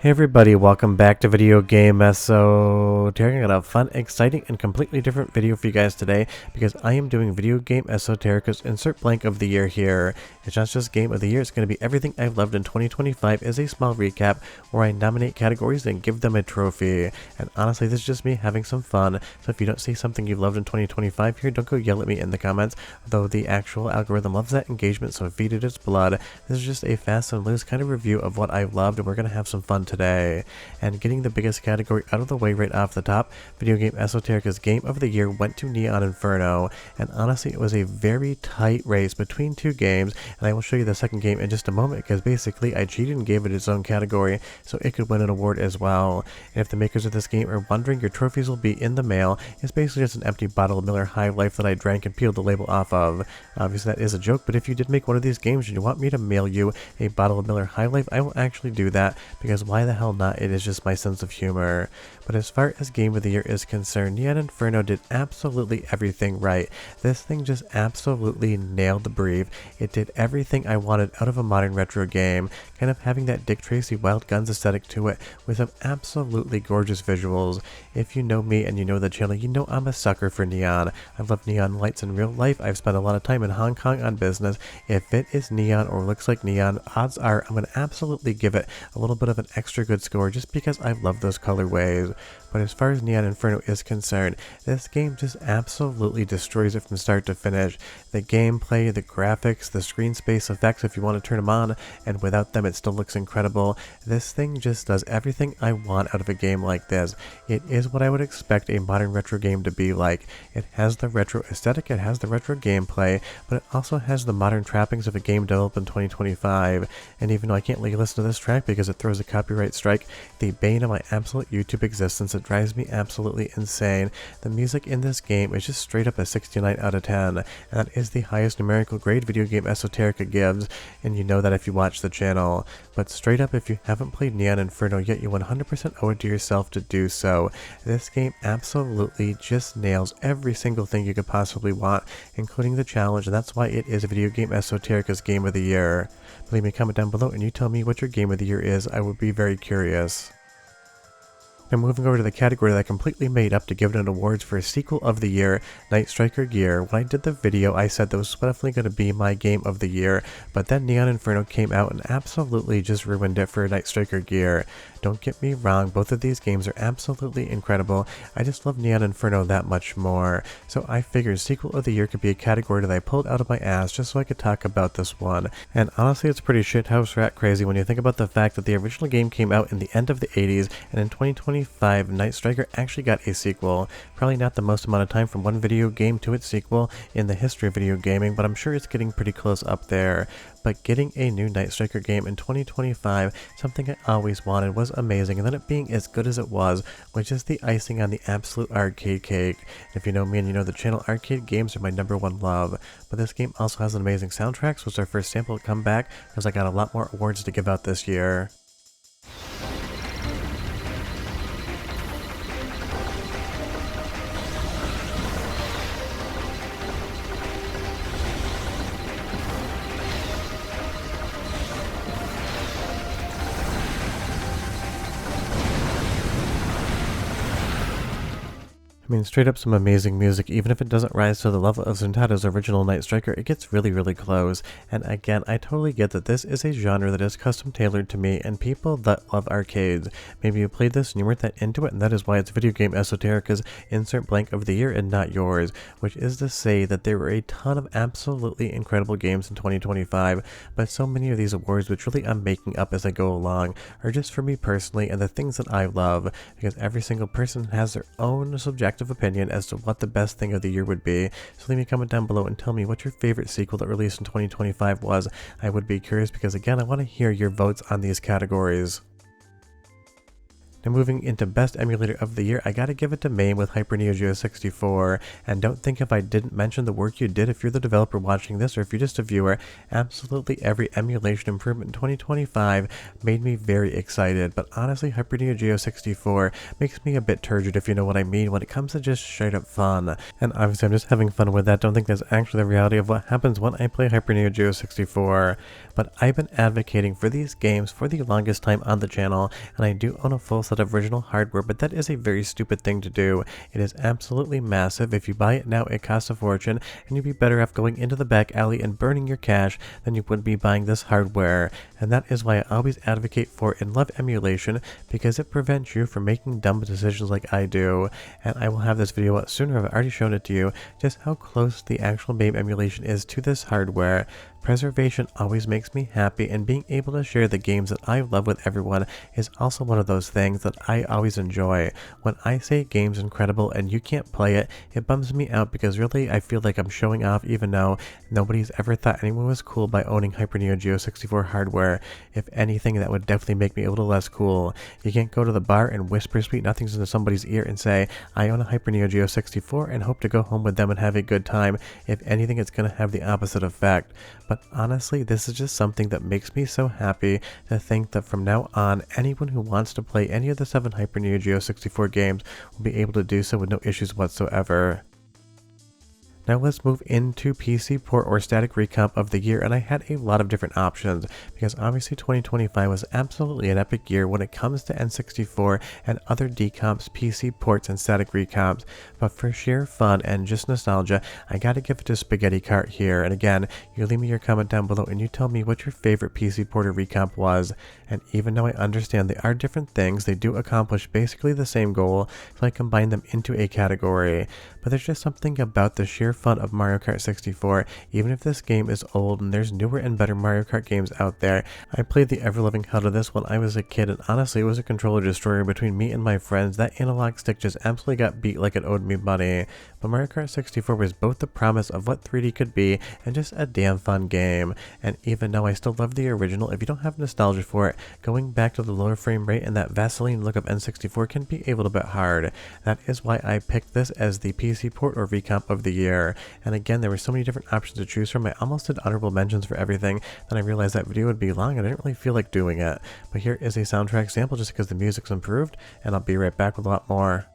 Hey everybody, welcome back to Video Game Esoterica. I got a fun, exciting, and completely different video for you guys today because I am doing Video Game Esoterica's Insert Blank of the Year here. It's not just Game of the Year, it's going to be everything I've loved in 2025 as a small recap where I nominate categories and give them a trophy. And honestly, this is just me having some fun, so if you don't see something you've loved in 2025 here, don't go yell at me in the comments, though the actual algorithm loves that engagement, so feed it its blood. This is just a fast and loose kind of review of what I've loved, and we're going to have some fun today. And getting the biggest category out of the way right off the top, Video Game Esoterica's Game of the Year went to Neon Inferno, and honestly it was a very tight race between two games, and I will show you the second game in just a moment because basically I cheated and gave it its own category so it could win an award as well. And if the makers of this game are wondering, your trophies will be in the mail. It's basically just an empty bottle of Miller High Life that I drank and peeled the label off of. Obviously that is a joke, but if you did make one of these games and you want me to mail you a bottle of Miller High Life, I will actually do that because why the hell not? It is just my sense of humor. But as far as Game of the Year is concerned, Neon Inferno did absolutely everything right. This thing just absolutely nailed the brief. It did everything I wanted out of a modern retro game, kind of having that Dick Tracy Wild Guns aesthetic to it with some absolutely gorgeous visuals. If you know me and you know the channel, you know I'm a sucker for neon. I love neon lights in real life. I've spent a lot of time in Hong Kong on business. If it is neon or looks like neon, odds are I'm going to absolutely give it a little bit of an extra good score just because I love those colorways. But as far as Neon Inferno is concerned, this game just absolutely destroys it from start to finish. The gameplay, the graphics, the screen space effects if you want to turn them on, and without them it still looks incredible. This thing just does everything I want out of a game like this. It is what I would expect a modern retro game to be like. It has the retro aesthetic, it has the retro gameplay, but it also has the modern trappings of a game developed in 2025. And even though I can't really listen to this track because it throws a copyright strike, the bane of my absolute YouTube existence, it drives me absolutely insane. The music in this game is just straight up a 69 out of 10, and that is the highest numerical grade Video Game Esoterica gives, and you know that if you watch the channel. But straight up, if you haven't played Neon Inferno yet, you 100% owe it to yourself to do so. This game absolutely just nails every single thing you could possibly want, including the challenge, and that's why it is Video Game Esoterica's Game of the Year. Leave me a comment down below and you tell me what your Game of the Year is. I would be very curious. Now moving over to the category that I completely made up to give it an awards for Sequel of the Year, Night Striker Gear. When I did the video, I said that was definitely going to be my Game of the Year, but then Neon Inferno came out and absolutely just ruined it for Night Striker Gear. Don't get me wrong, both of these games are absolutely incredible. I just love Neon Inferno that much more. So I figured Sequel of the Year could be a category that I pulled out of my ass just so I could talk about this one. And honestly, it's pretty shithouse rat crazy when you think about the fact that the original game came out in the end of the 80s, and in 2025, Night Striker actually got a sequel. Probably not the most amount of time from one video game to its sequel in the history of video gaming, but I'm sure it's getting pretty close up there. But getting a new Night Striker game in 2025, something I always wanted, was amazing, and then it being as good as it was just the icing on the absolute arcade cake. And if you know me and you know the channel, arcade games are my #1 love. But this game also has an amazing soundtrack, so it's our first sample to come back, because I got a lot more awards to give out this year. I mean, straight up some amazing music. Even if it doesn't rise to the level of Zuntato's original Night Striker, it gets really, really close. And again, I totally get that this is a genre that is custom tailored to me and people that love arcades. Maybe you played this and you weren't that into it, and that is why it's Video Game Esoterica's Insert Blank of the Year and not yours. Which is to say that there were a ton of absolutely incredible games in 2025, but so many of these awards, which really I'm making up as I go along, are just for me personally and the things that I love, because every single person has their own subjective opinion as to what the best thing of the year would be. So leave me a comment down below and tell me what your favorite sequel that released in 2025 was. I would be curious because again, I want to hear your votes on these categories. Now moving into Best Emulator of the Year, I gotta give it to MAME with Hyper Neo Geo 64, and don't think if I didn't mention the work you did if you're the developer watching this or if you're just a viewer. Absolutely every emulation improvement in 2025 made me very excited, but honestly Hyper Neo Geo 64 makes me a bit turgid, if you know what I mean, when it comes to just straight up fun. And obviously I'm just having fun with that. Don't think that's actually the reality of what happens when I play Hyper Neo Geo 64. But I've been advocating for these games for the longest time on the channel, and I do own a full set of original hardware, but that is a very stupid thing to do. It is absolutely massive. If you buy it now, it costs a fortune, and you'd be better off going into the back alley and burning your cash than you would be buying this hardware. And that is why I always advocate for and love emulation, because it prevents you from making dumb decisions like I do. And I will have this video out sooner. I've already shown it to you, just how close the actual MAME emulation is to this hardware. Preservation always makes me happy, and being able to share the games that I love with everyone is also one of those things that I always enjoy. When I say a game's incredible and you can't play it, it bums me out, because really I feel like I'm showing off, even though nobody's ever thought anyone was cool by owning Hyper Neo Geo 64 hardware. If anything, that would definitely make me a little less cool. You can't go to the bar and whisper sweet nothings into somebody's ear and say, I own a Hyper Neo Geo 64 and hope to go home with them and have a good time. If anything, it's going to have the opposite effect. But honestly, this is just something that makes me so happy to think that from now on, anyone who wants to play any of the 7 Hyper Neo Geo 64 games will be able to do so with no issues whatsoever. Now let's move into PC port or static recomp of the year, and I had a lot of different options because obviously 2025 was absolutely an epic year when it comes to N64 and other decomps, PC ports, and static recomps. But for sheer fun and just nostalgia, I gotta give it to Spaghetti Cart here. And again, you leave me your comment down below and you tell me what your favorite PC port or recomp was. And even though I understand they are different things, they do accomplish basically the same goal, so I combine them into a category. But there's just something about the sheer fun of Mario Kart 64. Even if this game is old and there's newer and better Mario Kart games out there, I played the ever-loving hell out of this when I was a kid, and honestly it was a controller destroyer between me and my friends. That analog stick just absolutely got beat like it owed me money. But Mario Kart 64 was both the promise of what 3D could be and just a damn fun game. And even though I still love the original, if you don't have nostalgia for it, going back to the lower frame rate and that Vaseline look of N64 can be a little bit hard. That is why I picked this as the PC port or recomp of the year. And again, there were so many different options to choose from. I almost did honorable mentions for everything, then I realized that video would be long and I didn't really feel like doing it. But here is a soundtrack sample just because the music's improved, and I'll be right back with a lot more.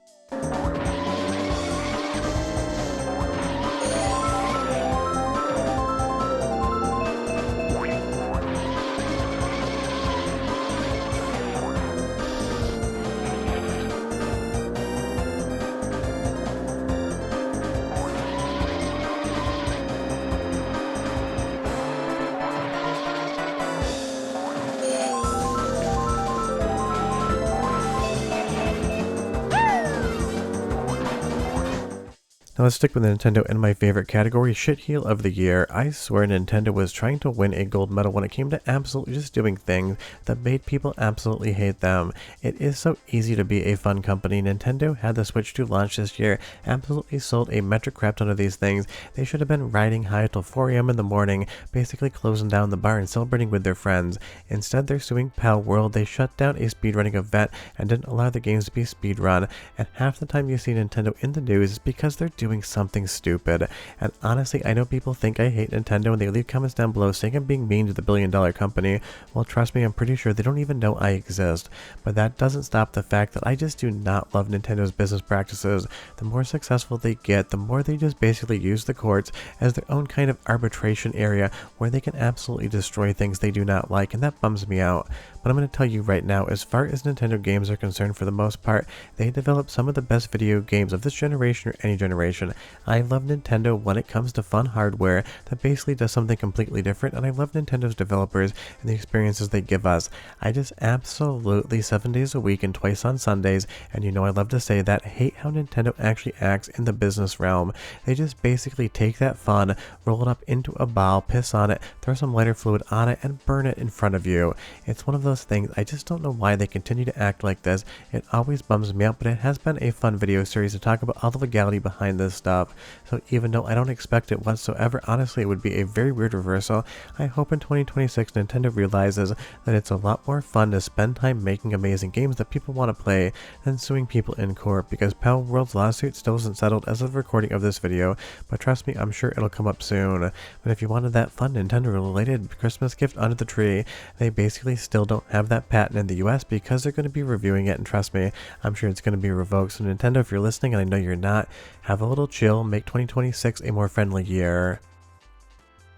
Now let's stick with Nintendo in my favorite category, Shitheel of the Year. I swear Nintendo was trying to win a gold medal when it came to absolutely just doing things that made people absolutely hate them. It is so easy to be a fun company. Nintendo had the Switch 2 launch this year, absolutely sold a metric crap ton of these things. They should have been riding high till 4 AM in the morning, basically closing down the bar and celebrating with their friends. Instead, they're suing Pal World. They shut down a speedrunning event and didn't allow the games to be speedrun. And half the time you see Nintendo in the news is because they're doing something stupid. And honestly, I know people think I hate Nintendo and they leave comments down below saying I'm being mean to the billion-dollar company. Well, trust me, I'm pretty sure they don't even know I exist. But that doesn't stop the fact that I just do not love Nintendo's business practices. The more successful they get, the more they just basically use the courts as their own kind of arbitration area where they can absolutely destroy things they do not like, and that bums me out. But I'm going to tell you right now, as far as Nintendo games are concerned, for the most part, they develop some of the best video games of this generation or any generation. I love Nintendo when it comes to fun hardware that basically does something completely different, and I love Nintendo's developers and the experiences they give us. I just absolutely 7 days a week and twice on Sundays, and you know I love to say that, hate how Nintendo actually acts in the business realm. They just basically take that fun, roll it up into a ball, piss on it, throw some lighter fluid on it, and burn it in front of you. It's one of those things, I just don't know why they continue to act like this. It always bums me out, but it has been a fun video series to talk about all the legality behind this stuff. So even though I don't expect it whatsoever, honestly it would be a very weird reversal. I hope in 2026 Nintendo realizes that it's a lot more fun to spend time making amazing games that people want to play than suing people in court, because Pal World's lawsuit still isn't settled as of the recording of this video, but trust me, I'm sure it'll come up soon. But if you wanted that fun Nintendo related Christmas gift under the tree, they basically still don't have that patent in the US because they're going to be reviewing it, and trust me, I'm sure it's going to be revoked. So Nintendo, if you're listening, and I know you're not, have a little chill, make 2026 a more friendly year.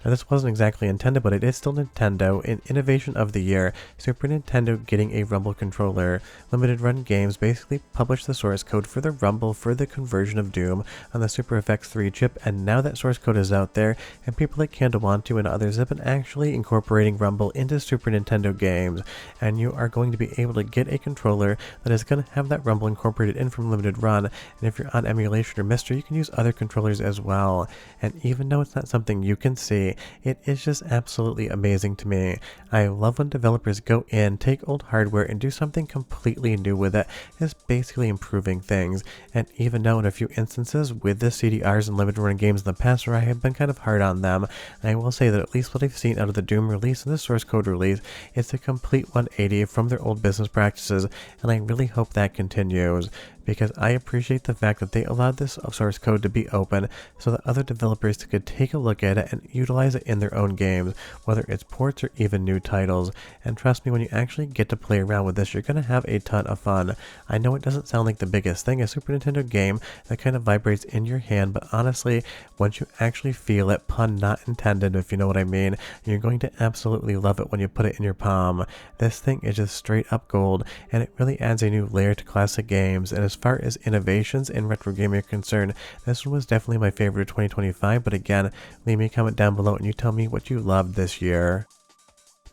Now this wasn't exactly intended, but it is still Nintendo. In Innovation of the Year, Super Nintendo getting a Rumble controller. Limited Run Games basically published the source code for the Rumble for the conversion of Doom on the Super FX3 chip, and now that source code is out there, and people like Candawantu and others have been actually incorporating Rumble into Super Nintendo games, and you are going to be able to get a controller that is going to have that Rumble incorporated in from Limited Run, and if you're on Emulation or Mystery, you can use other controllers as well. And even though it's not something you can see, it is just absolutely amazing to me. I love when developers go in, take old hardware, and do something completely new with it. It's basically improving things. And even though in a few instances with the CDRs and limited run games in the past where I have been kind of hard on them, I will say that at least what I've seen out of the Doom release and the source code release, it's a complete 180 from their old business practices, and I really hope that continues, because I appreciate the fact that they allowed this source code to be open so that other developers could take a look at it and utilize it in their own games, whether it's ports or even new titles. And trust me, when you actually get to play around with this, you're going to have a ton of fun. I know it doesn't sound like the biggest thing, a Super Nintendo game that kind of vibrates in your hand, but honestly, once you actually feel it, pun not intended if you know what I mean, you're going to absolutely love it when you put it in your palm. This thing is just straight up gold, and it really adds a new layer to classic games. And as far as innovations in retro gaming are concerned, this one was definitely my favorite of 2025, but again, leave me a comment down below and you tell me what you loved this year.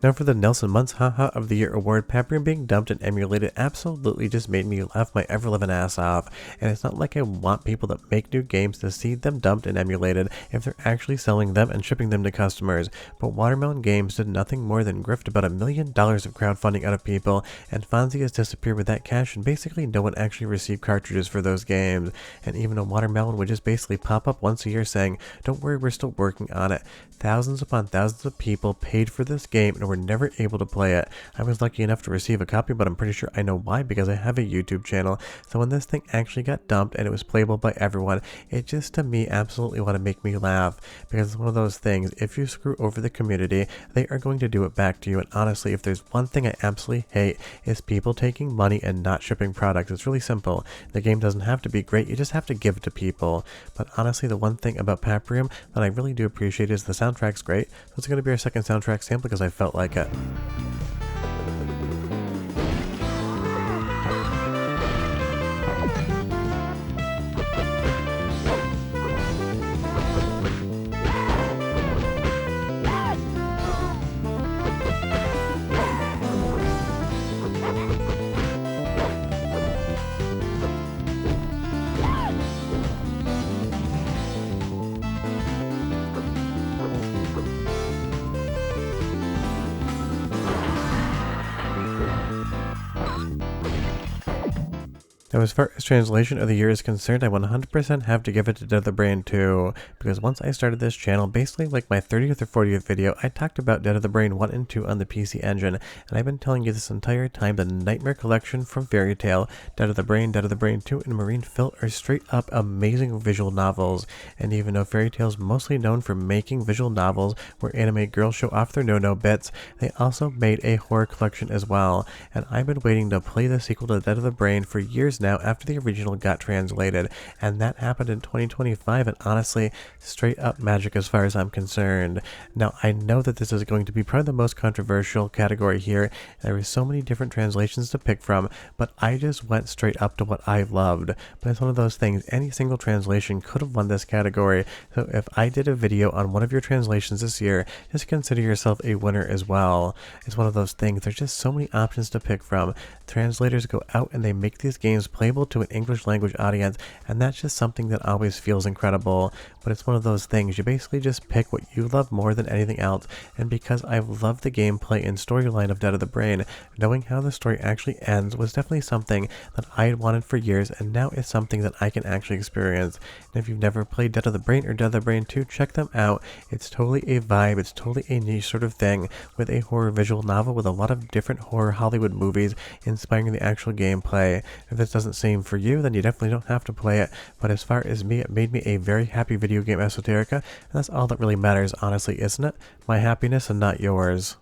Now for the Nelson Muntz Haha of the Year award, Paprium being dumped and emulated absolutely just made me laugh my ever-living ass off, and it's not like I want people that make new games to see them dumped and emulated if they're actually selling them and shipping them to customers, but Watermelon Games did nothing more than grift about $1 million of crowdfunding out of people, and Fonzie has disappeared with that cash, and basically no one actually received cartridges for those games. And even a Watermelon would just basically pop up once a year saying, "Don't worry, we're still working on it." Thousands upon thousands of people paid for this game and were never able to play it. I was lucky enough to receive a copy, but I'm pretty sure I know why, because I have a YouTube channel. So when this thing actually got dumped and it was playable by everyone, it just to me absolutely want to make me laugh, because it's one of those things, if you screw over the community, they are going to do it back to you. And honestly, if there's one thing I absolutely hate, is people taking money and not shipping products. It's really simple. The game doesn't have to be great, you just have to give it to people. But honestly, the one thing about Paprium that I really do appreciate is the soundtrack's great, so it's going to be our second soundtrack sample because I felt like it. Now, as far as translation of the year is concerned, I 100% have to give it to Dead of the Brain 2, because once I started this channel, basically like my 30th or 40th video, I talked about Dead of the Brain 1 and 2 on the PC Engine, and I've been telling you this entire time the Nightmare Collection from Fairy Tail, Dead of the Brain 2, and Marine Filth are straight up amazing visual novels. And even though Fairy Tail is mostly known for making visual novels where anime girls show off their no-no bits, they also made a horror collection as well, and I've been waiting to play the sequel to Dead of the Brain for years now after the original got translated, and that happened in 2025, and honestly, straight up magic as far as I'm concerned. Now, I know that this is going to be probably the most controversial category here. There are so many different translations to pick from, but I just went straight up to what I loved. But it's one of those things, any single translation could have won this category, so if I did a video on one of your translations this year, just consider yourself a winner as well. It's one of those things, there's just so many options to pick from. Translators go out and they make these games was playable to an English language audience, and that's just something that always feels incredible. But it's one of those things, you basically just pick what you love more than anything else, and because I love the gameplay and storyline of Dead of the Brain, knowing how the story actually ends was definitely something that I had wanted for years, and now it's something that I can actually experience. And if you've never played Dead of the Brain or Dead of the Brain 2, check them out. It's totally a vibe, it's totally a niche sort of thing, with a horror visual novel with a lot of different horror Hollywood movies inspiring the actual gameplay. If this doesn't seem for you, then you definitely don't have to play it, but as far as me, it made me a very happy video game esoterica, and that's all that really matters, honestly, isn't it? My happiness and not yours.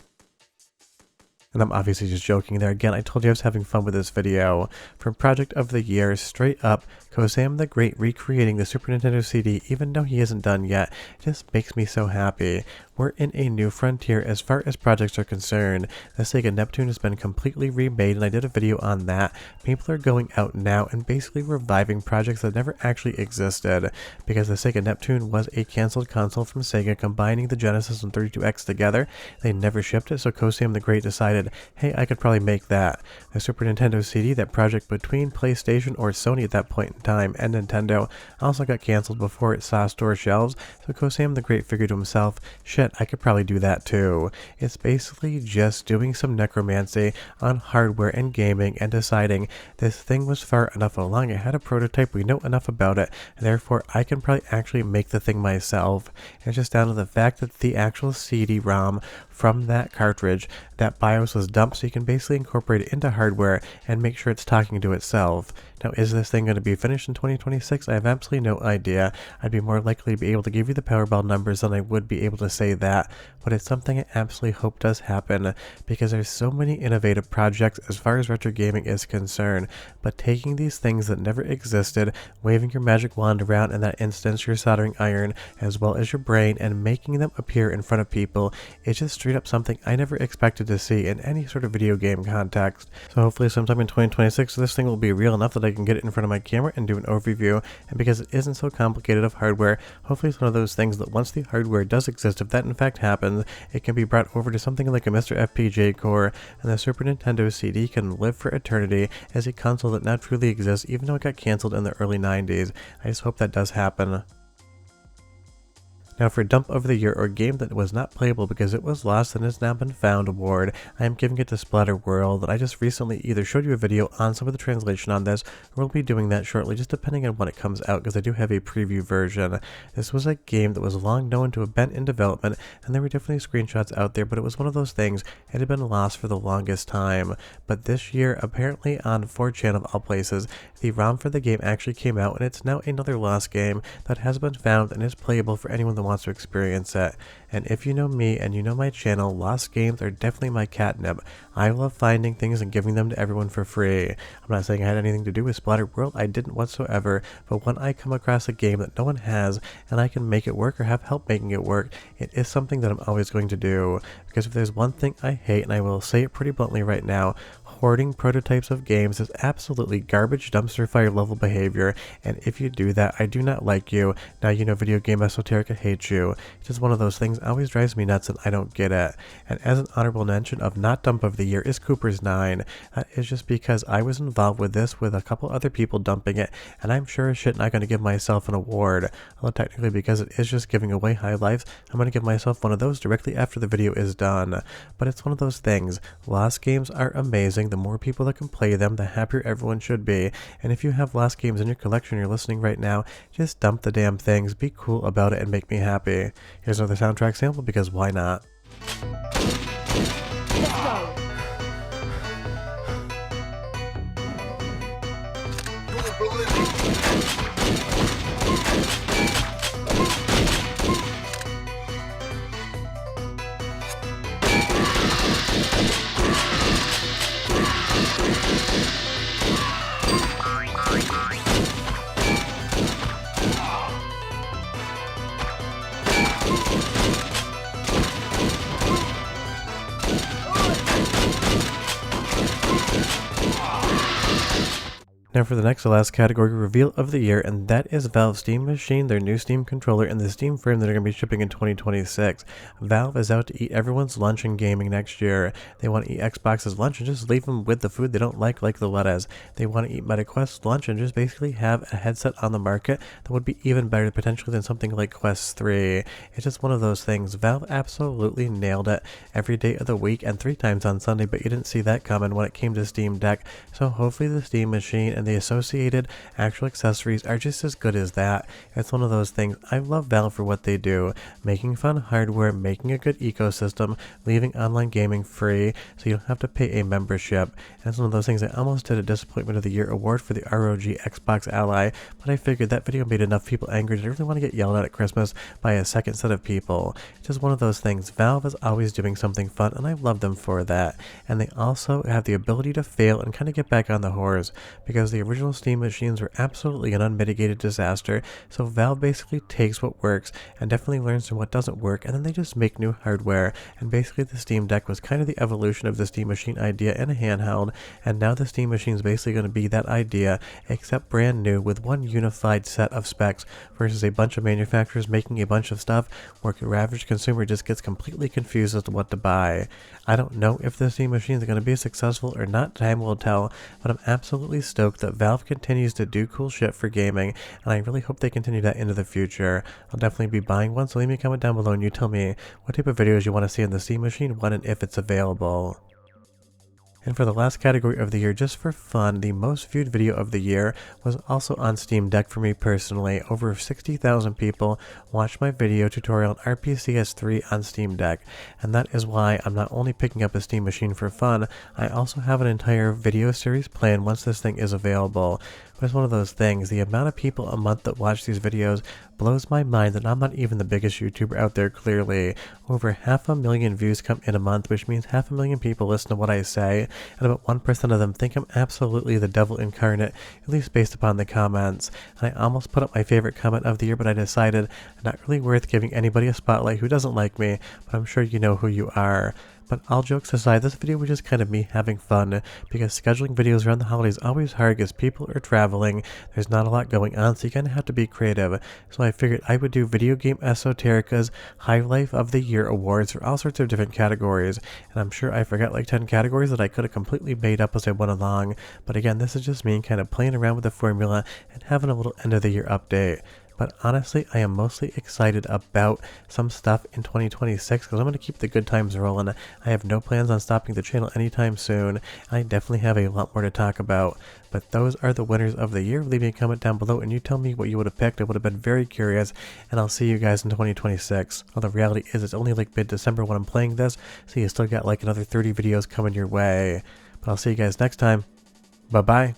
And I'm obviously just joking there. Again, I told you I was having fun with this video. From Project of the Year, straight up, Kosam the Great recreating the Super Nintendo CD, even though he isn't done yet, just makes me so happy. We're in a new frontier as far as projects are concerned. The Sega Neptune has been completely remade, and I did a video on that. People are going out now and basically reviving projects that never actually existed, because the Sega Neptune was a cancelled console from Sega combining the Genesis and 32X together. They never shipped it, so Kosam the Great decided, hey, I could probably make that. The Super Nintendo CD, that project between PlayStation or Sony at that point in time and Nintendo, also got cancelled before it saw store shelves, so Kosam the Great figured to himself, shit, I could probably do that too. It's basically just doing some necromancy on hardware and gaming and deciding this thing was far enough along, it had a prototype, we know enough about it, and therefore I can probably actually make the thing myself. And it's just down to the fact that the actual CD-ROM from that cartridge, that BIOS was dumped, so you can basically incorporate it into hardware and make sure it's talking to itself. Now, is this thing going to be finished in 2026? I have absolutely no idea. I'd be more likely to be able to give you the Powerball numbers than I would be able to say that, but it's something I absolutely hope does happen, because there's so many innovative projects as far as retro gaming is concerned, but taking these things that never existed, waving your magic wand around, in that instance your soldering iron, as well as your brain, and making them appear in front of people, it's just straight up something I never expected to see in any sort of video game context. So hopefully sometime in 2026 this thing will be real enough that I can get it in front of my camera and do an overview, and because it isn't so complicated of hardware, hopefully it's one of those things that once the hardware does exist, if that in fact happens, it can be brought over to something like a Mr. FPGA core, and the Super Nintendo CD can live for eternity as a console that now truly exists, even though it got cancelled in the early 90s. I just hope that does happen. Now for Dump of the Year, or game that was not playable because it was lost and has now been found award, I am giving it to Splatter World. I just recently either showed you a video on some of the translation on this, or we'll be doing that shortly, just depending on when it comes out, because I do have a preview version. This was a game that was long known to have been in development, and there were definitely screenshots out there, but it was one of those things, it had been lost for the longest time. But this year, apparently on 4chan of all places, the ROM for the game actually came out, and it's now another lost game that has been found and is playable for anyone that wants to experience it. And if you know me and you know my channel, lost games are definitely my catnip. I love finding things and giving them to everyone for free. I'm not saying I had anything to do with Splatter World, I didn't whatsoever, but when I come across a game that no one has and I can make it work or have help making it work, it is something that I'm always going to do. Because if there's one thing I hate, and I will say it pretty bluntly right now, hoarding prototypes of games is absolutely garbage dumpster fire level behavior, and if you do that, I do not like you. Now you know Video Game Esoterica hates you. It's just one of those things always drives me nuts and I don't get it. And as an honorable mention of not Dump of the Year is Cooper's 9. That is just because I was involved with this with a couple other people dumping it, and I'm sure as shit not going to give myself an award. Although technically, because it is just giving away high lives, I'm going to give myself one of those directly after the video is done. But it's one of those things. Lost games are amazing. The more people that can play them, the happier everyone should be. And if you have lost games in your collection, you're listening right now, just dump the damn things, be cool about it, and make me happy. Here's another soundtrack sample, because why not? Let's go. Now for the next to last category reveal of the year, and that is Valve's Steam Machine, their new Steam controller, and the Steam frame that are going to be shipping in 2026. Valve is out to eat everyone's lunch in gaming next year. They want to eat Xbox's lunch and just leave them with the food they don't like the lettuce. They want to eat MetaQuest's lunch and just basically have a headset on the market that would be even better potentially than something like Quest 3. It's just one of those things. Valve absolutely nailed it every day of the week and 3 times on Sunday, but you didn't see that coming when it came to Steam Deck. So hopefully the Steam Machine and the associated actual accessories are just as good as that. It's one of those things. I love Valve for what they do, making fun hardware, making a good ecosystem, leaving online gaming free so you don't have to pay a membership. And it's one of those things. I almost did a Disappointment of the Year award for the ROG Xbox Ally, but I figured that video made enough people angry that I really want to get yelled at Christmas by a second set of people. It's just one of those things. Valve is always doing something fun, and I love them for that. And they also have the ability to fail and kind of get back on the horse, because the original Steam machines were absolutely an unmitigated disaster. So Valve basically takes what works and definitely learns from what doesn't work, and then they just make new hardware. And basically the Steam Deck was kind of the evolution of the Steam Machine idea in a handheld, and now the Steam Machine is basically going to be that idea, except brand new with one unified set of specs versus a bunch of manufacturers making a bunch of stuff where the average consumer just gets completely confused as to what to buy. I don't know if the Steam Machine is going to be successful or not, time will tell, but I'm absolutely stoked that Valve continues to do cool shit for gaming, and I really hope they continue that into the future. I'll definitely be buying one, so leave me a comment down below and you tell me what type of videos you want to see on the Steam Machine, when and if it's available. And for the last category of the year, just for fun, the most viewed video of the year was also on Steam Deck for me personally. Over 60,000 people watched my video tutorial on RPCS3 on Steam Deck. And that is why I'm not only picking up a Steam Machine for fun, I also have an entire video series planned once this thing is available. But it's one of those things. The amount of people a month that watch these videos blows my mind that I'm not even the biggest YouTuber out there, clearly. Over 500,000 views come in a month, which means 500,000 people listen to what I say, and about 1% of them think I'm absolutely the devil incarnate, at least based upon the comments. And I almost put up my favorite comment of the year, but I decided not really worth giving anybody a spotlight who doesn't like me, but I'm sure you know who you are. But all jokes aside, this video was just kind of me having fun, because scheduling videos around the holidays is always hard because people are traveling, there's not a lot going on, so you kind of have to be creative. So I figured I would do Video Game Esoterica's High Life of the Year Awards for all sorts of different categories, and I'm sure I forgot like 10 categories that I could have completely made up as I went along, but again, this is just me kind of playing around with the formula and having a little end of the year update. But honestly, I am mostly excited about some stuff in 2026 because I'm going to keep the good times rolling. I have no plans on stopping the channel anytime soon. I definitely have a lot more to talk about. But those are the winners of the year. Leave me a comment down below and you tell me what you would have picked. I would have been very curious, and I'll see you guys in 2026. Well, the reality is it's only like mid-December when I'm playing this, so you still got like another 30 videos coming your way. But I'll see you guys next time. Bye-bye.